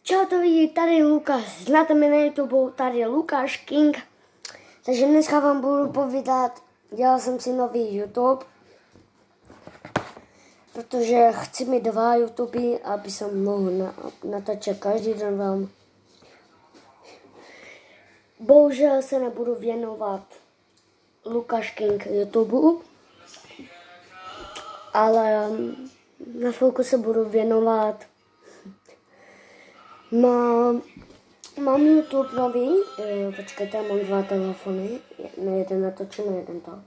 Čau, to vidí, tady Lukáš, znáte mě na YouTube, tady je Lukáš King. Takže dneska vám budu povídat, dělal jsem si nový YouTube, protože chci mít 2 YouTube, aby jsem mohl natáčet každý den vám. Bohužel se nebudu věnovat Lukáš King YouTube, ale na chvilku se budu věnovat. Mám YouTube nový, počkejte, mám 2 telefony, jeden natočený, jeden to.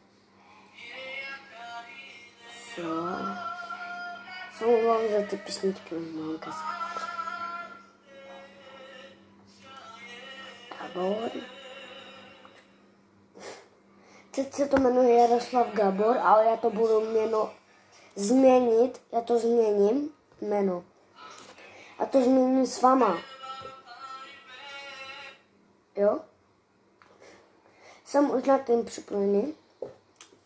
Omlouvám za ty písničky, mám kaset. Gabor. Teď se to jmenuje Jaroslav Gabor, ale já to budu změnit, změním jméno. A to změním s váma. Jo? Jsem už na tím připojený.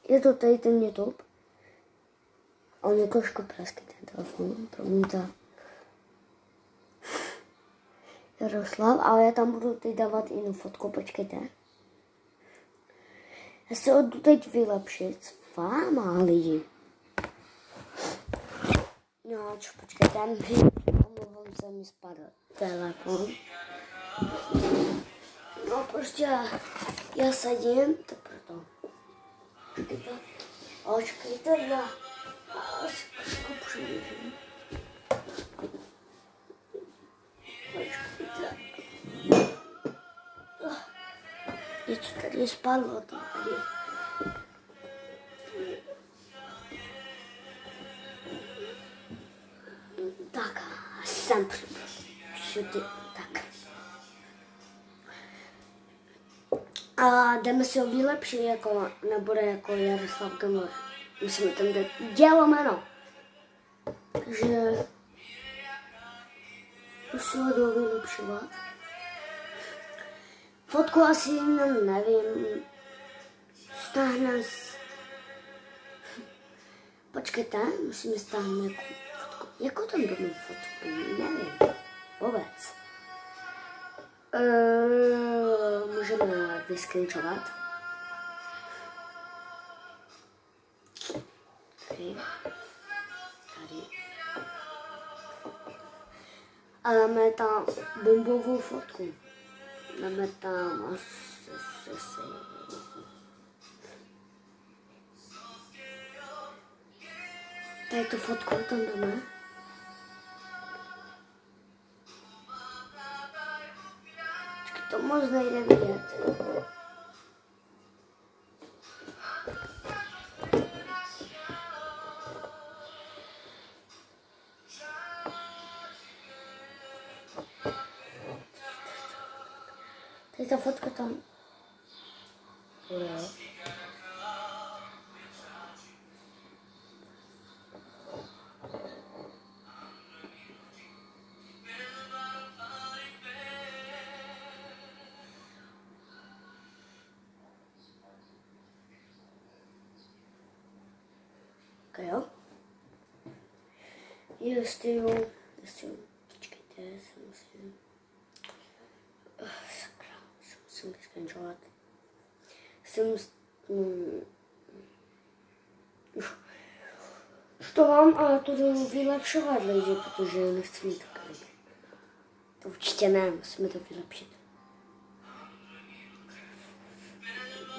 Je to tady ten YouTube. On je trošku praský ten telefon, promiňte. Jaroslav, ale já tam budu teď dávat jinou fotku, počkejte. Já se jdu teď vylepšit s váma, lidi. No, počkejte, omlouvám se, mi spadl telefon. No, prostě já sedím, to proto. Počkejte, já se přijím. Počkejte. Něco tady spadlo, to tady. Tak, jsem přišel. Tak. A jdeme si ho vylepšit, jako nebude jako Jaroslav Gabor. Musíme tam dát dělo jméno. Takže si ho jdu vylepšovat. Fotku asi nevím. Stáhne z... Počkejte, musíme stáhnout nějakou fotku. Jakou tam budu mít fotku? Nevím. Vůbec. Můžeme vyskrýčovat. Tady. A dáme tam bombovou fotku. Dáme tam asi. Tady tu fotku tam dáme. To moc nejde vidět. Tady ta fotka tam bude. Jo? Jestli jo, počkejte, se musím... Sakra, musím vyskančovat. Už to mám, ale to jdu vylepšovat lidi, protože nechci mít takový. To určitě ne, musíme to vylepšit.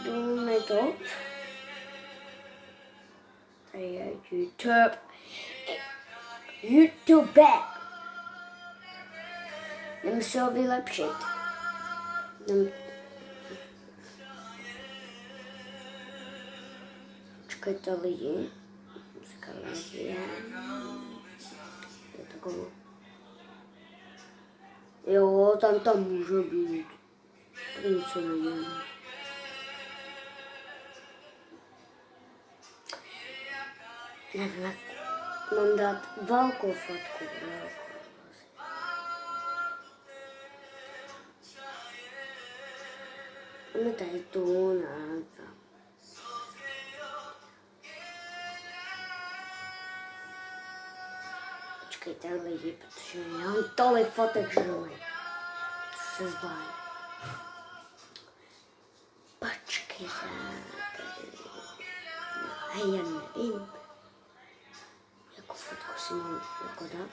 Dáme to. Tady je YouTube. Jdeme se ho vylepšit. Počkejte lidi. Je takovou. Jo, tam může být. To nic nevím. Nevím, mám dát velkou fotku. Máme tady tu, ne, tam. Počkejte. počkejte lidi, protože já mám tolik fotek, že to se zbavím. Počkejte. Hej, já nevím. Jakou fotku si mám jako dát?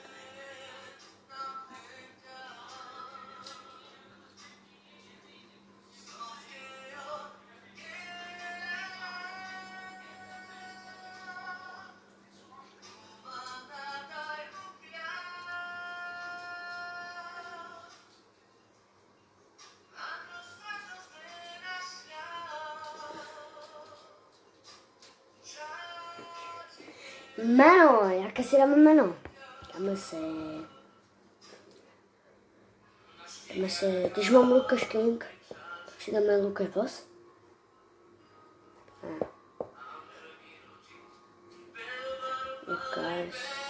Jméno, jaké si dáme jméno? Dáme si, když mám Lukáš King, tak si dáme Lukáš Boss. Ne. Lukáš.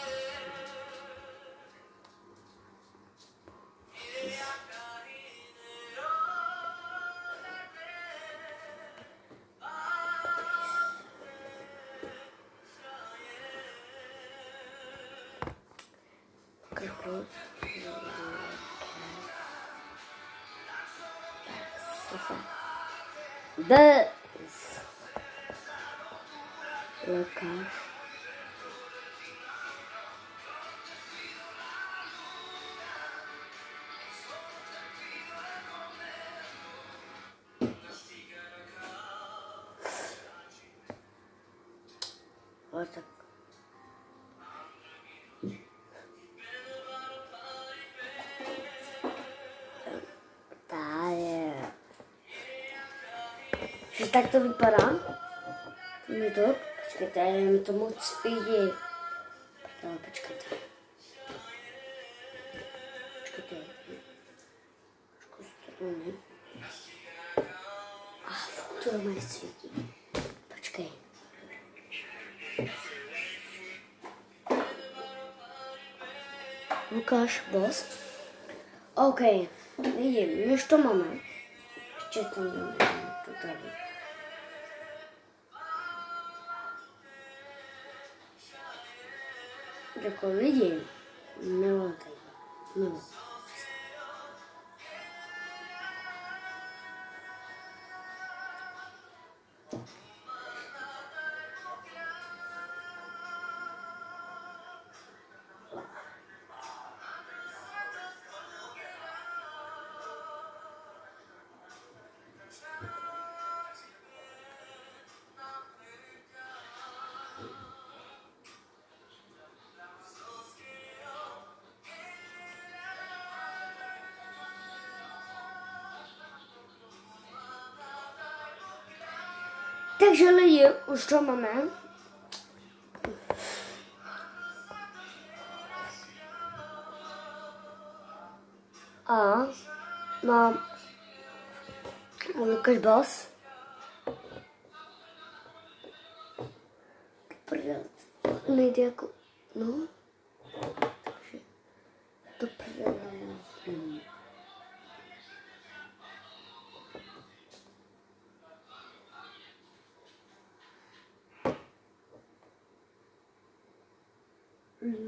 Bez Lukáš. Tak. Že tak to vypadá. Mi to, počkejte, mi to moc vidí. Počkejte. Trošku stranu. Fakt to mě svítí. Počkej. Lukáš Boss. OK, vidím, už to máme. Ještě to máme, to tady. Jako lidi, miluji tady, miluji. Takže lidi, už to máme. A mám Lukáš Boss. Nejde jako, no. Takže to nevím.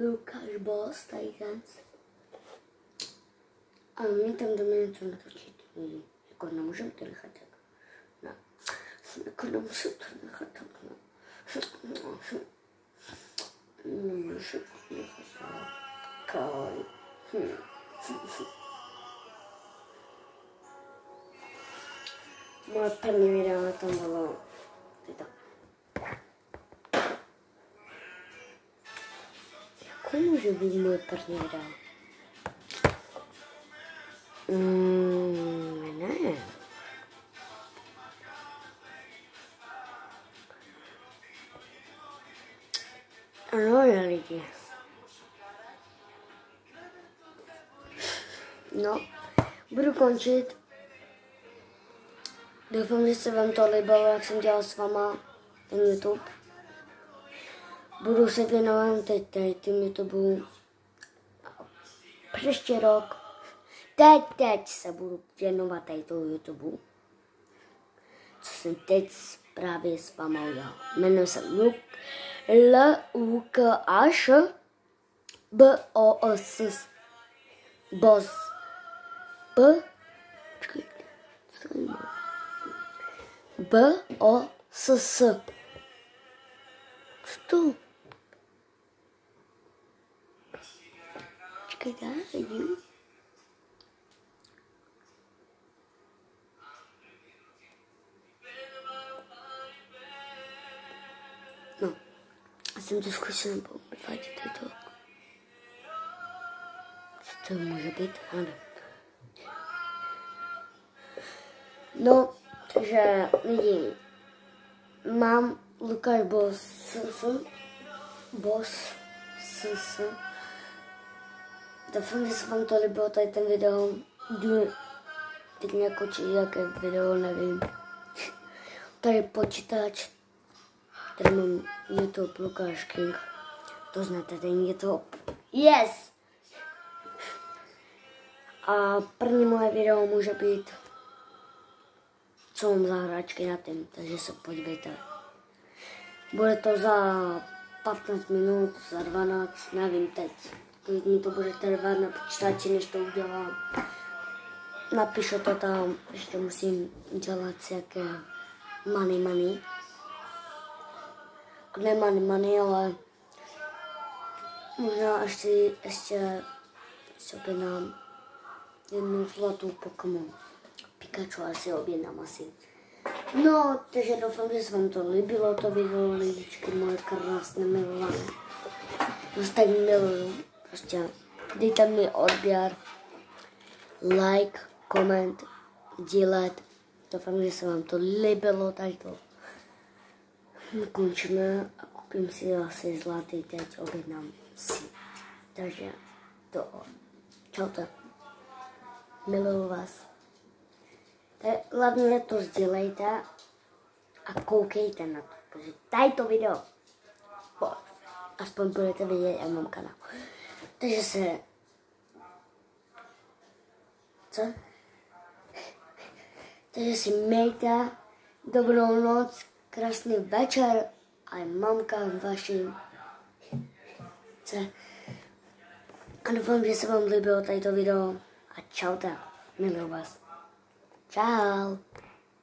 Lukáš Boss, tady ten. A my tam jdeme něco natočit. Jako nemůžeme to nechat tak. Ne. Jako nemůžeme to nechat tak. Nemůžeme to nechat tak. Moje první video na tom bylo tyto. Jako může být moje první video? Ne. Ano, lidi. No, budu končit. Doufám, že se vám to líbilo, jak jsem dělal s váma ten YouTube. Budu se věnovat teď tím YouTube. Příští rok. Teď se budu věnovat této YouTube. Co jsem teď právě s váma udělal. Jmenuji se Lukáš. B-O-S. Boss. B. Počkejte. B-O-S-S. Co to? Počkejte, vidím. No, já jsem to zkusil vyvádět to. Co to může být? Ano. No, takže lidi, mám Lukáš Boss. Doufám, že se vám to líbilo, tady ten video. Teď mě kočí, jaké video, nevím. Tady počítač. Tady mám YouTube Lukáš King. To znáte, ten YouTube. Yes! A první moje video může být, co mám za hráčky na tím, takže se podívejte. Bude to za 15 minut, za 12, nevím teď. Když mi to budete rvat na počítači, než to udělám. Napíšu to tam, ještě musím dělat jaké money. Ne money, ale možná ještě objednám jednu zlatou Pokémon. Pikachu asi objednám asi. No, takže doufám, že se vám to líbilo, to video, lidičky moje krásné milované. Prostě tak miluju. Prostě dejte mi odběr, like, koment, dílet. Doufám, že se vám to líbilo, tak to končíme a koupím si asi zlatý teď, objednám si. Takže to. Čaute. Miluju vás. Hlavně to sdělejte a koukejte na to, protože tady to video, aspoň budete vidět, jak mám kanál. Takže se... Co? Takže si mějte dobrou noc, krásný večer a mamka vašim. A doufám, že se vám líbilo tady to video a čaute, miluji vás. Čau.